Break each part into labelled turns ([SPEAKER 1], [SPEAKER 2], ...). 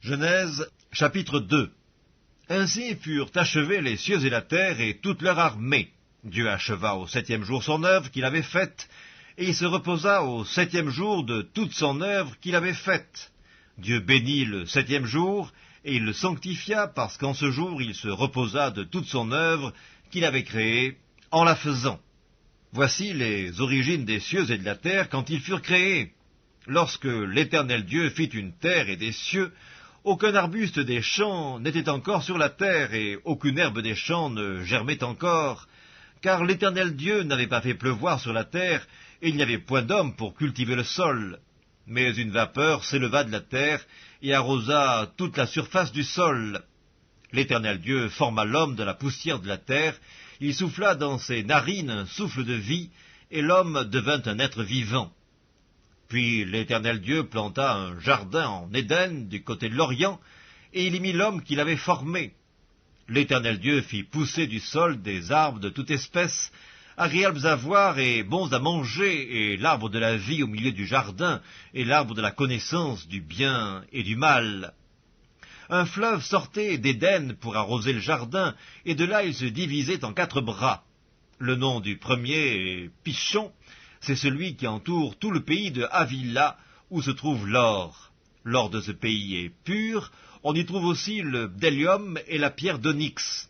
[SPEAKER 1] Genèse, chapitre 2. Ainsi furent achevés les cieux et la terre et toute leur armée. Dieu acheva au 7e jour son œuvre qu'il avait faite, et il se reposa au 7e jour de toute son œuvre qu'il avait faite. Dieu bénit le 7e jour, et il le sanctifia, parce qu'en ce jour il se reposa de toute son œuvre qu'il avait créée, en la faisant. Voici les origines des cieux et de la terre quand ils furent créés. Lorsque l'Éternel Dieu fit une terre et des cieux, aucun arbuste des champs n'était encore sur la terre, et aucune herbe des champs ne germait encore, car l'Éternel Dieu n'avait pas fait pleuvoir sur la terre, et il n'y avait point d'homme pour cultiver le sol. Mais une vapeur s'éleva de la terre, et arrosa toute la surface du sol. L'Éternel Dieu forma l'homme de la poussière de la terre, il souffla dans ses narines un souffle de vie, et l'homme devint un être vivant. Puis l'Éternel Dieu planta un jardin en Éden, du côté de l'Orient, et il y mit l'homme qu'il avait formé. L'Éternel Dieu fit pousser du sol des arbres de toute espèce, agréables à voir et bons à manger, et l'arbre de la vie au milieu du jardin, et l'arbre de la connaissance du bien et du mal. Un fleuve sortait d'Éden pour arroser le jardin, et de là il se divisait en 4 bras. Le nom du premier est Pishon. C'est celui qui entoure tout le pays de Havila, où se trouve l'or. L'or de ce pays est pur, on y trouve aussi le bdellium et la pierre d'onyx.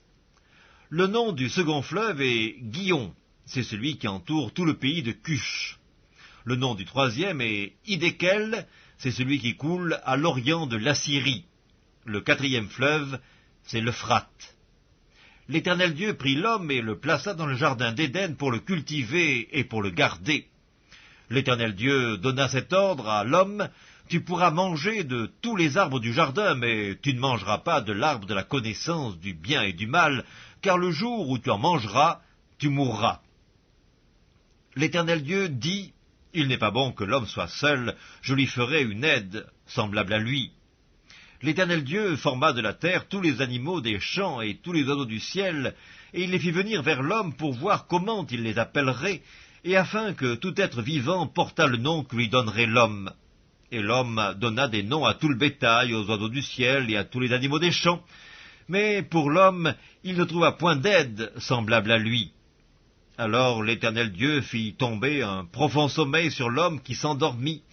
[SPEAKER 1] Le nom du second fleuve est Gihon, c'est celui qui entoure tout le pays de Cush. Le nom du troisième est Hiddekel, c'est celui qui coule à l'orient de l'Assyrie. Le 4e fleuve, c'est l'Euphrate. L'Éternel Dieu prit l'homme et le plaça dans le jardin d'Éden pour le cultiver et pour le garder. L'Éternel Dieu donna cet ordre à l'homme: tu pourras manger de tous les arbres du jardin, mais tu ne mangeras pas de l'arbre de la connaissance du bien et du mal, car le jour où tu en mangeras, tu mourras. L'Éternel Dieu dit: il n'est pas bon que l'homme soit seul, je lui ferai une aide semblable à lui. L'Éternel Dieu forma de la terre tous les animaux des champs et tous les oiseaux du ciel, et il les fit venir vers l'homme pour voir comment il les appellerait, et afin que tout être vivant portât le nom que lui donnerait l'homme. Et l'homme donna des noms à tout le bétail, aux oiseaux du ciel et à tous les animaux des champs. Mais pour l'homme, il ne trouva point d'aide semblable à lui. Alors l'Éternel Dieu fit tomber un profond sommeil sur l'homme qui s'endormit.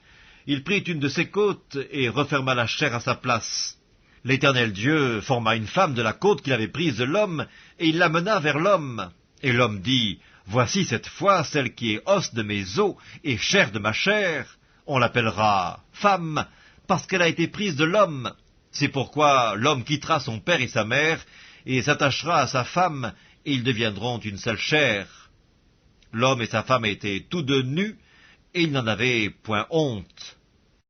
[SPEAKER 1] Il prit une de ses côtes et referma la chair à sa place. L'Éternel Dieu forma une femme de la côte qu'il avait prise de l'homme, et il l'amena vers l'homme. Et l'homme dit: voici cette fois celle qui est os de mes os et chair de ma chair. On l'appellera femme, parce qu'elle a été prise de l'homme. C'est pourquoi l'homme quittera son père et sa mère, et s'attachera à sa femme, et ils deviendront une seule chair. L'homme et sa femme étaient tous deux nus, et ils n'en avaient point honte.